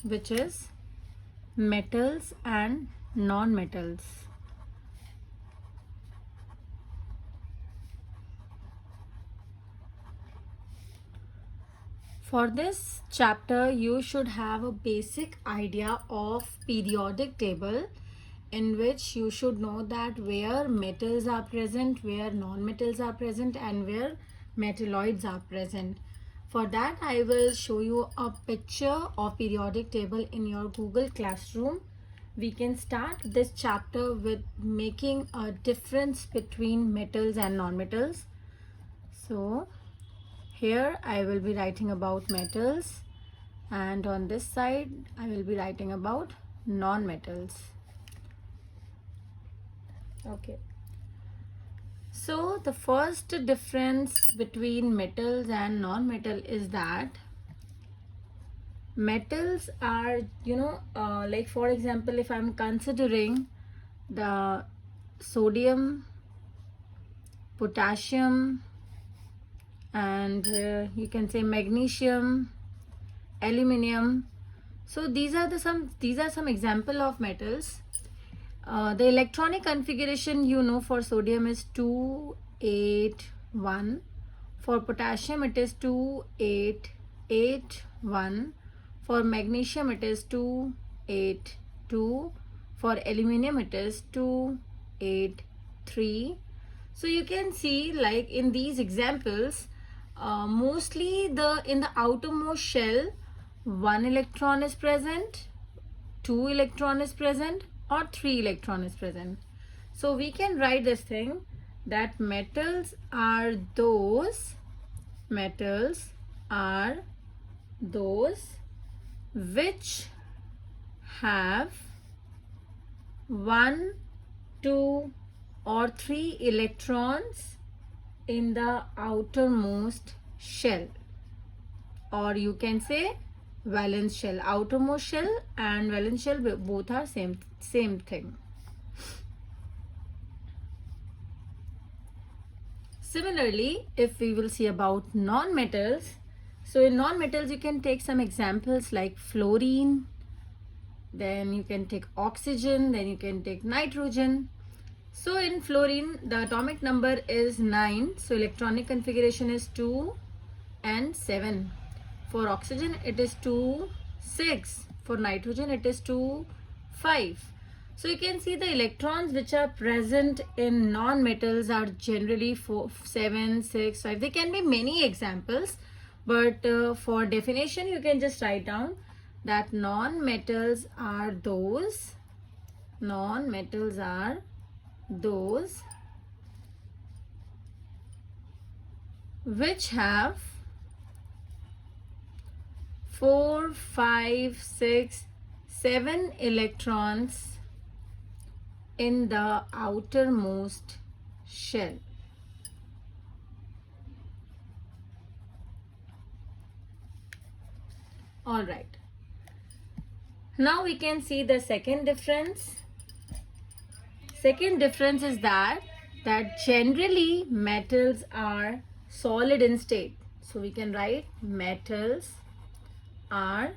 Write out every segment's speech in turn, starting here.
which is metals and non-metals. For this chapter, you should have a basic idea of periodic table, in which you should know that where metals are present, where non-metals are present, and where metalloids are present. For that, I will show you a picture of periodic table in your Google Classroom. We can start this chapter with making a difference between metals and non-metals. So here I will be writing about metals, and on this side I will be writing about non-metals. Okay. So the first difference between metals and non-metal is that metals are, like for example, if I'm considering the sodium, potassium, and you can say magnesium, aluminium. So these are some example of metals. The electronic configuration, for sodium is 281. For potassium it is 2881. For magnesium it is 282. For aluminium it is 283. So you can see, like in these examples, mostly in the outermost shell, 1 electron is present, 2 electron is present, or 3 electron is present. So we can write this thing that metals are those which have 1, 2, or 3 electrons in the outermost shell, or you can say valence shell. Outermost shell and valence shell both are same thing. Similarly, if we will see about non-metals, so in non-metals you can take some examples like fluorine, then you can take oxygen, then you can take nitrogen. So in fluorine, the atomic number is 9, so electronic configuration is 2 and 7. For oxygen it is 2, 6. For nitrogen it is 2, 5. So you can see the electrons which are present in non-metals are generally 4, 7, 6, 5. There can be many examples, but for definition you can just write down that non-metals are those which have 4, 5, 6, 7 electrons in the outermost shell. All right. Now we can see the second difference. Second difference is that generally metals are solid in state. So we can write metals are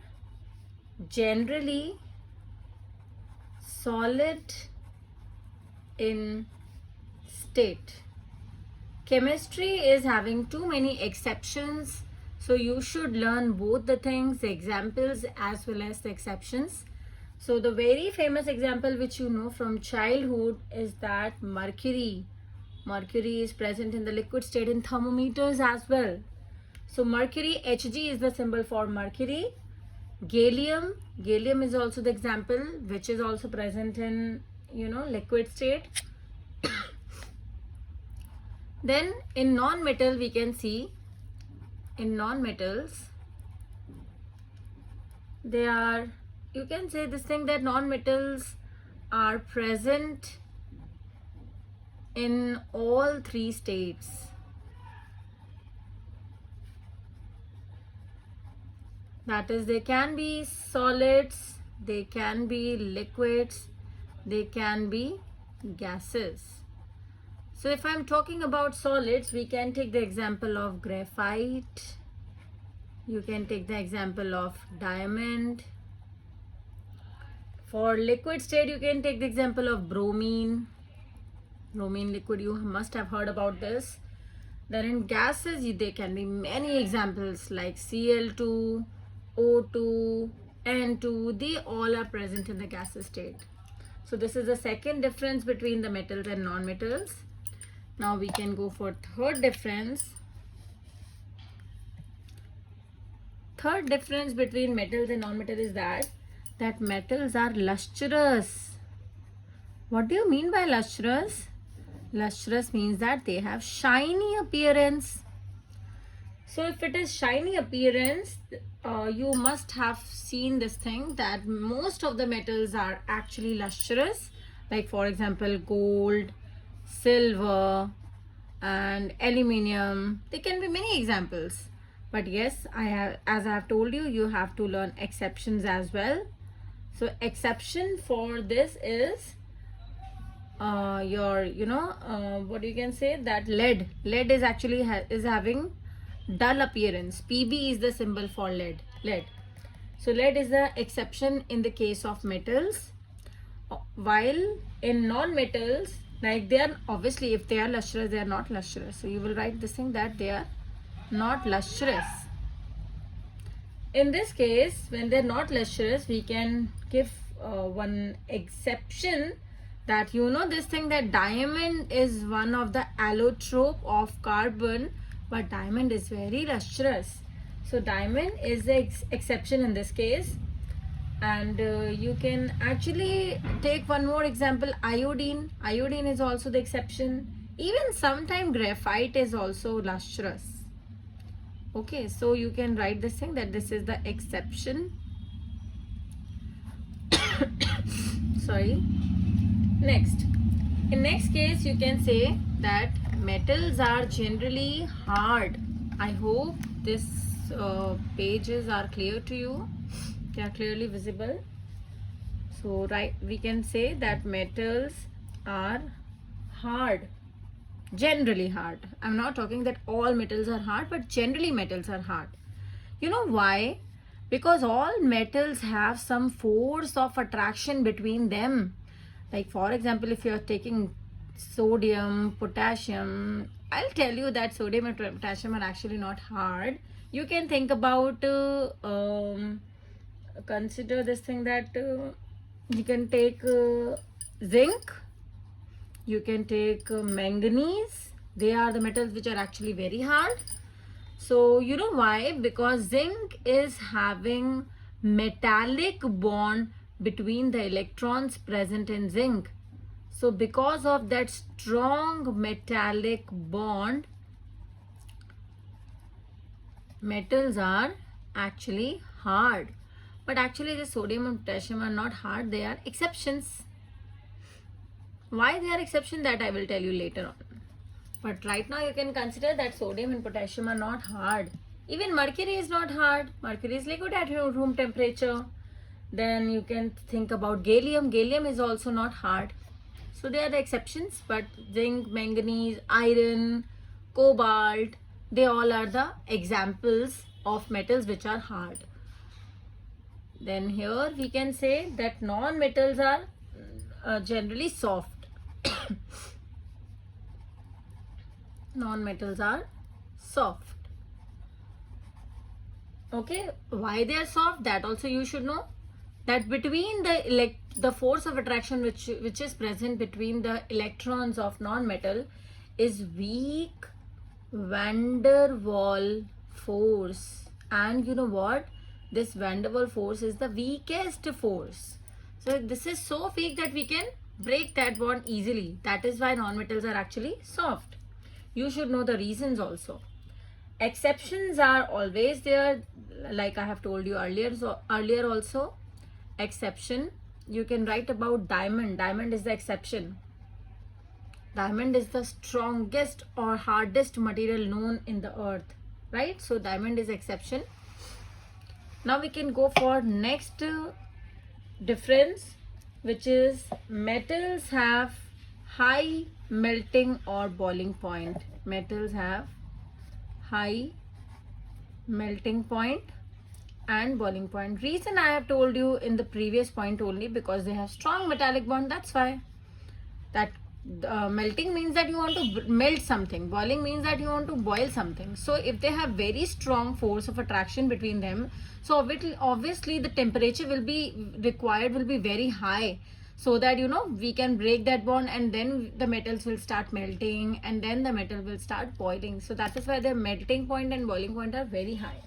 generally solid in state. Chemistry is having too many exceptions, so you should learn both the things, the examples as well as the exceptions. So the very famous example which you know from childhood is that mercury. Mercury is present in the liquid state in thermometers as well. So mercury, Hg is the symbol for mercury. Gallium is also the example which is also present in liquid state. Then in non-metal we can see, in non-metals they are, you can say this thing, that non-metals are present in all 3 states. That is, they can be solids, they can be liquids, they can be gases. So if I'm talking about solids, we can take the example of graphite, you can take the example of diamond, For liquid state, you can take the example of bromine. Bromine liquid, you must have heard about this. Then in gases, there can be many examples like Cl2, O2, N2. They all are present in the gaseous state. So this is the second difference between the metals and non-metals. Now we can go for third difference. Third difference between metals and non-metals is that metals are lustrous. What do you mean by lustrous? Lustrous means that they have shiny appearance. So if it is shiny appearance, you must have seen this thing that most of the metals are actually lustrous. Like for example, gold, silver, and aluminium. There can be many examples. But yes, as I have told you, you have to learn exceptions as well. So exception for this is what you can say, that lead is actually is having dull appearance. Pb is the symbol for lead. So lead is the exception in the case of metals, while in non-metals, like they are obviously, if they are lustrous, they are not lustrous. So you will write this thing that they are not lustrous. In this case, when they're not lustrous, we can give one exception, that this thing that diamond is one of the allotrope of carbon, but diamond is very lustrous. So diamond is the exception in this case. And you can actually take one more example, iodine. Iodine is also the exception. Even sometimes graphite is also lustrous. Okay, so you can write this thing that this is the exception. Sorry. Next, in next case, you can say that metals are generally hard. I hope this pages are clear to you. They are clearly visible. So we can say that metals are hard, generally hard. I'm not talking that all metals are hard, but generally metals are hard. You know why? Because all metals have some force of attraction between them. Like for example, if you're taking sodium, potassium, I'll tell you that sodium and potassium are actually not hard. You can think about, consider this thing that you can take zinc, you can take manganese. They are the metals which are actually very hard. So you know why? Because zinc is having metallic bond between the electrons present in zinc. So because of that strong metallic bond, metals are actually hard. But actually the sodium and potassium are not hard, they are exceptions. Why they are exception, that I will tell you later on. But right now you can consider that sodium and potassium are not hard. Even mercury is not hard. Mercury is liquid at room temperature. Then you can think about gallium. Gallium is also not hard. So they are the exceptions, but zinc, manganese, iron, cobalt, they all are the examples of metals which are hard. Then here we can say that non-metals are generally soft. Non-metals are soft. Okay, why they are soft, that also you should know. That between the force of attraction which is present between the electrons of non-metal is weak van der Waals force. And you know what? This van der Waals force is the weakest force. So this is so weak that we can break that bond easily. That is why non-metals are actually soft. You should know the reasons also. Exceptions are always there, like I have told you earlier also. Exception, you can write about diamond. Diamond is the exception. Diamond is the strongest or hardest material known in the earth, right? So diamond is exception. Now we can go for next difference, which is metals have high melting or boiling point. Metals have high melting point and boiling point. Reason I have told you in the previous point only, because they have strong metallic bond. That's why. That melting means that you want to melt something. Boiling means that you want to boil something. So if they have very strong force of attraction between them, so obviously the temperature will be required will be very high, so that we can break that bond, and then the metals will start melting, and then the metal will start boiling. So that is why the melting point and boiling point are very high.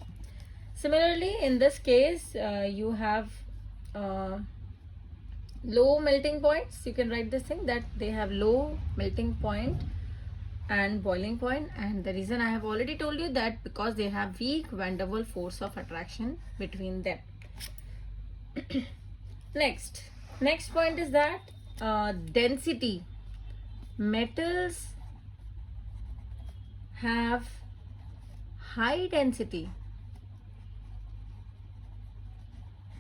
Similarly, in this case, you have low melting points. You can write this thing that they have low melting point and boiling point, and the reason I have already told you that because they have weak van der Waals force of attraction between them. Next point is that density. Metals have high density.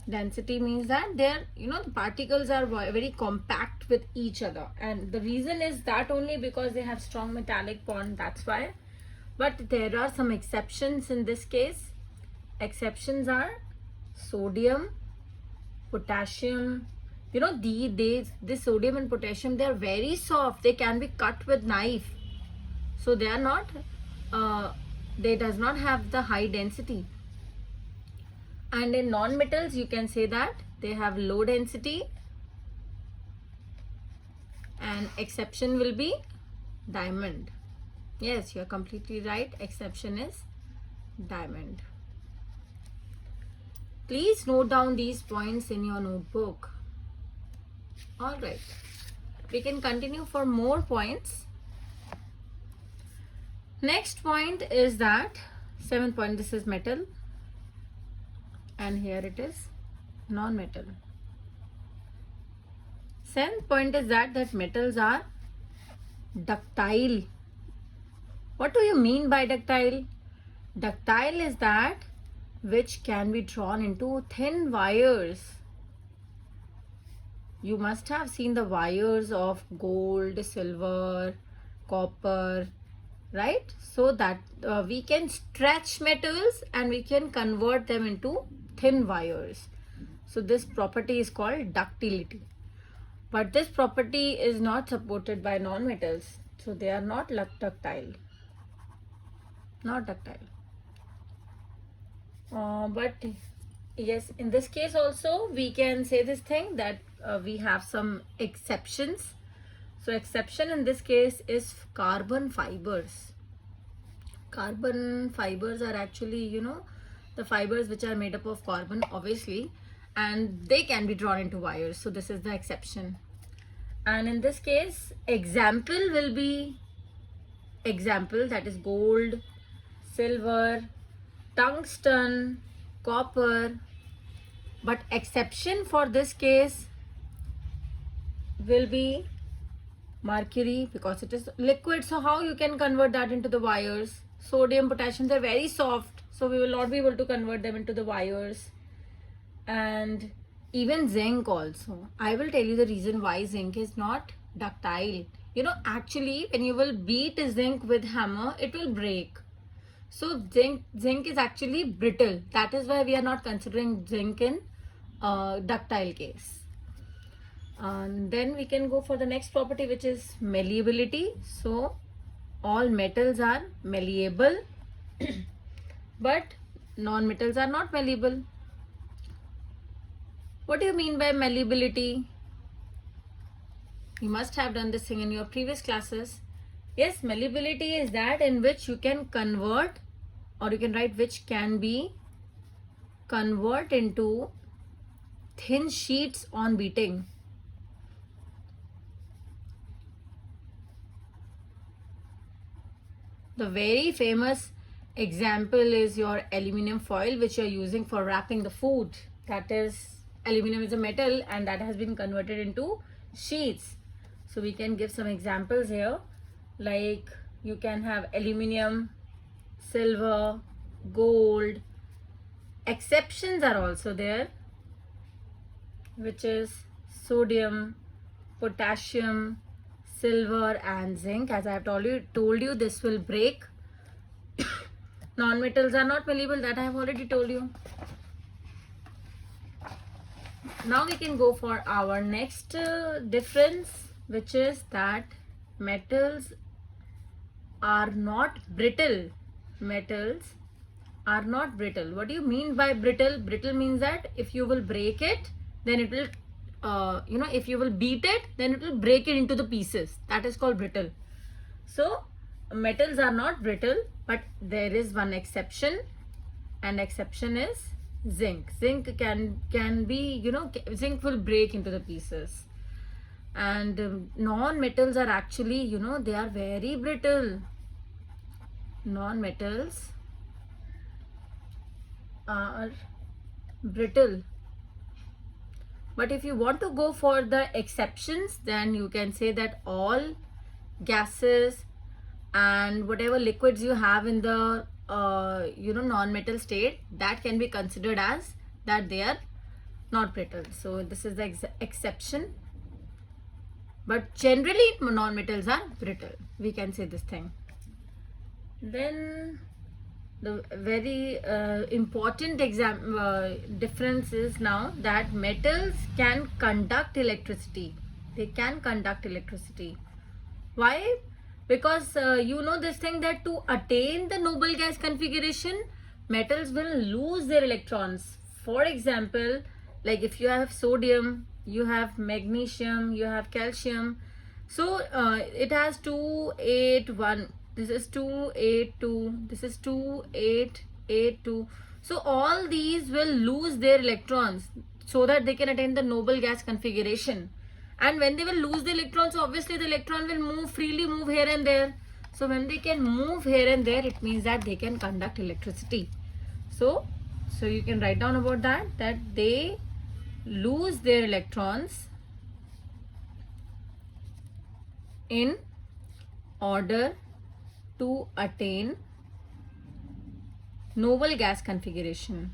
Density means that they're, the particles are very compact with each other, and the reason is that only because they have strong metallic bond. That's why. But there are some exceptions in this case. Exceptions are sodium, potassium. This sodium and potassium, they are very soft. They can be cut with knife, so they are not. They does not have the high density. And in non-metals, you can say that they have low density, and exception will be diamond. Yes, you are completely right. Exception is diamond. Please note down these points in your notebook. Alright, we can continue for more points. Next point is that 7th point, this is metal, and here it is non-metal. 7th point is that metals are ductile. What do you mean by ductile? Ductile is that which can be drawn into thin wires. You must have seen the wires of gold, silver, copper, right? So that we can stretch metals and we can convert them into thin wires. So this property is called ductility. But this property is not supported by non-metals. So they are not ductile. Not ductile. But yes, in this case also we can say this thing that we have some exceptions. So exception in this case is carbon fibers. Carbon fibers are actually, the fibers which are made up of carbon, obviously, and they can be drawn into wires. So this is the exception. And in this case, example will be that is gold, silver, tungsten, copper. But exception for this case will be mercury, because it is liquid. So how you can convert that into the wires? Sodium, potassium, they're very soft, so we will not be able to convert them into the wires. And even zinc also. I will tell you the reason why zinc is not ductile. Actually when you will beat zinc with hammer, it will break. So zinc is actually brittle. That is why we are not considering zinc in ductile case. And then we can go for the next property, which is malleability. So all metals are malleable, but non-metals are not malleable. What do you mean by malleability? You must have done this thing in your previous classes. Yes, malleability is that in which you can convert, or you can write which can be convert into thin sheets on beating. The very famous example is your aluminum foil, which you are using for wrapping the food. That is, aluminum is a metal and that has been converted into sheets. So we can give some examples here, like you can have aluminum, silver, gold. Exceptions are also there, which is sodium, potassium, silver and zinc. As I have told you, this will break. Non-metals are not malleable, that I have already told you. now we can go for our next difference, which is that metals are not brittle. Metals are not brittle. What do you mean by brittle? Brittle means that if you will break it, then it will if you will beat it, then it will break it into the pieces. That is called brittle. So metals are not brittle, but there is one exception, and exception is zinc. Zinc can be, zinc will break into the pieces. And non-metals are actually, they are very brittle. Non-metals are brittle. But if you want to go for the exceptions, then you can say that all gases and whatever liquids you have in the non-metal state, that can be considered as that they are not brittle. So this is the exception. But generally non-metals are brittle. We can say this thing. Then the very important difference is now that metals can conduct electricity. They can conduct electricity. Why? Because this thing that to attain the noble gas configuration, metals will lose their electrons. For example, like if you have sodium, you have magnesium, you have calcium. So it has 2, 8, 1. This is 2, 8, 2. This is 2, 8, 8, 2. So all these will lose their electrons so that they can attain the noble gas configuration. And when they will lose the electrons, obviously the electron will freely move here and there. So when they can move here and there, it means that they can conduct electricity. So you can write down about that they lose their electrons in order to attain noble gas configuration.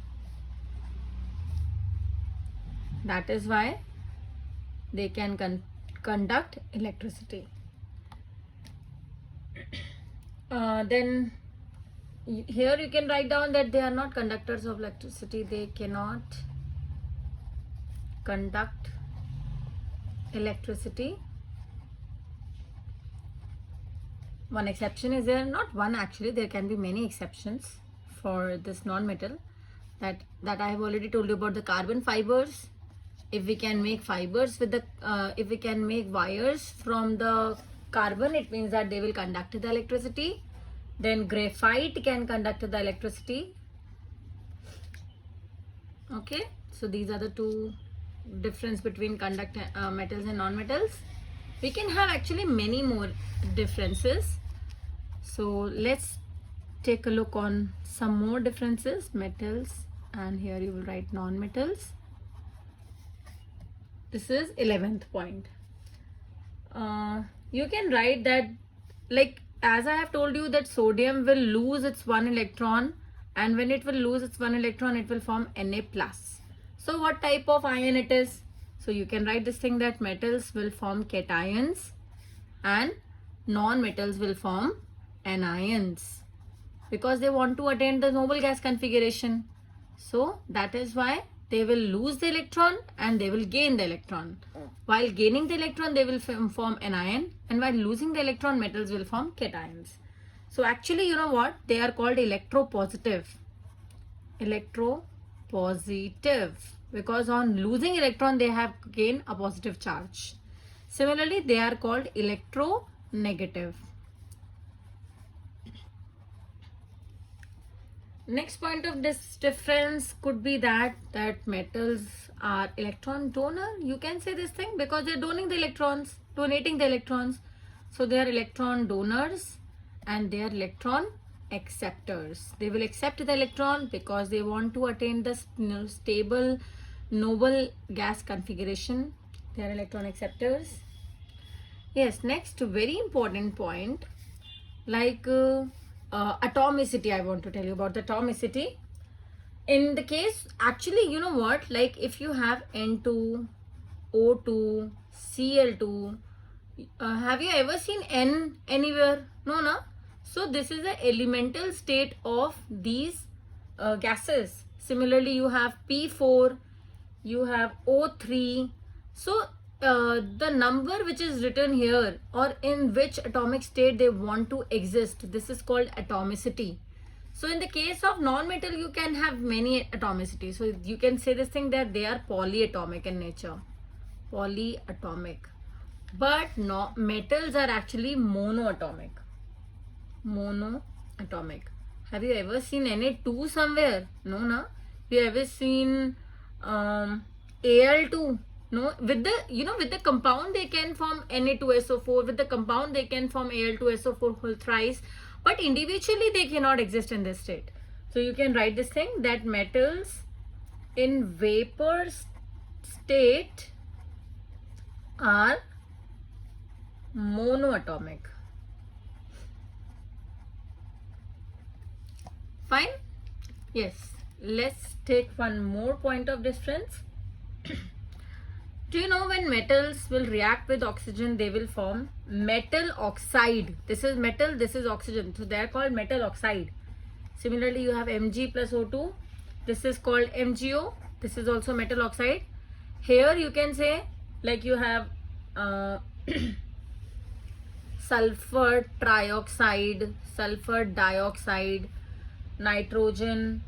That is why they can conduct electricity. Then here you can write down that they are not conductors of electricity. They cannot conduct electricity. One exception is there, not one actually, there can be many exceptions for this non-metal that I have already told you about the carbon fibers. If we can make fibers with if we can make wires from the carbon, it means that they will conduct the electricity. Then graphite can conduct the electricity. Okay, so these are the two difference between metals and non-metals. We can have actually many more differences. So let's take a look on some more differences. Metals, and here you will write non-metals. This is 11th point. You can write that, like as I have told you, that sodium will lose its one electron, and when it will lose its one electron, it will form Na+. So what type of ion it is? So you can write this thing that metals will form cations and non-metals will form anions, because they want to attain the noble gas configuration. So that is why they will lose the electron and they will gain the electron. While gaining the electron, they will form anion, and while losing the electron, metals will form cations. So actually, you know what? They are called electropositive. Electropositive, because on losing electron, they have gained a positive charge. Similarly, they are called electronegative. Next point of this difference could be that metals are electron donor. You can say this thing because they're donating the electrons. So they are electron donors and they are electron acceptors. They will accept the electron because they want to attain the stable noble gas configuration. They are electron acceptors. Yes, next very important point, like atomicity. I want to tell you about the atomicity. In the case, actually, you know what, like if you have N2, O2, Cl2, have you ever seen N anywhere? No? So this is the elemental state of these gases. Similarly, you have P4, you have O3. So the number which is written here, or in which atomic state they want to exist, this is called atomicity. So in the case of non-metal, you can have many atomicities. So you can say this thing that they are polyatomic in nature. Polyatomic. But no, metals are actually monoatomic. Monoatomic. Have you ever seen Na2 somewhere? No, na. Have you ever seen Al2? No. With the compound they can form Na2SO4. With the compound they can form Al2SO4 whole thrice. But individually they cannot exist in this state. So you can write this thing that metals in vapor state are monoatomic. Fine? Yes. Let's take one more point of difference. Do you know when metals will react with oxygen, they will form metal oxide. This is metal, this is oxygen. So they are called metal oxide. Similarly, you have Mg plus O2. This is called MgO. This is also metal oxide. Here you can say, like you have sulfur trioxide, sulfur dioxide, nitrogen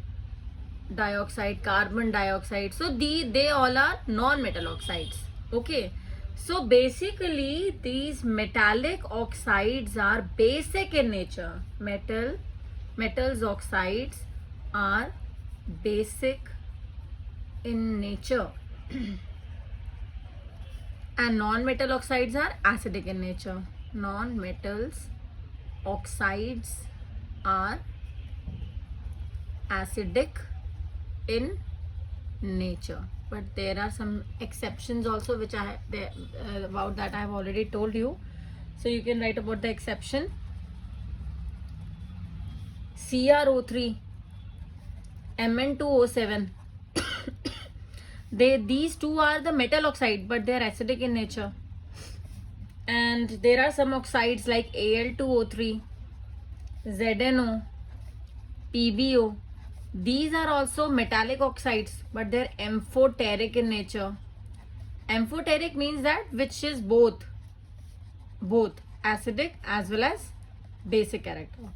dioxide, carbon dioxide. So they all are non-metal oxides. Okay. So basically these metallic oxides are basic in nature. Metals oxides are basic in nature. And non-metal oxides are acidic in nature. Non-metals oxides are acidic in nature, but there are some exceptions also which about that I have already told you. So you can write about the exception. CrO3, Mn2O7. These two are the metal oxide, but they are acidic in nature. And there are some oxides like Al2O3, ZnO, PbO. These are also metallic oxides, but they're amphoteric in nature. Amphoteric means that which is both acidic as well as basic character.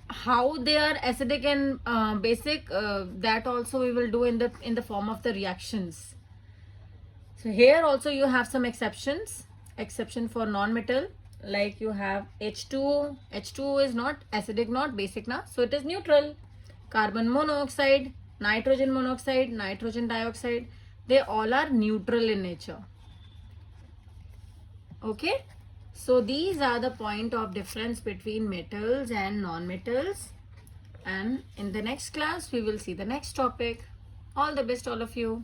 How they are acidic and basic, that also we will do in the form of the reactions. So here also you have some exceptions. Exception for non-metal, like you have H2O. H2O is not acidic, not basic, na, so it is neutral. Carbon monoxide, nitrogen monoxide, nitrogen dioxide, they all are neutral in nature. Okay, so these are the point of difference between metals and non-metals, and in the next class we will see the next topic. All the best, all of you.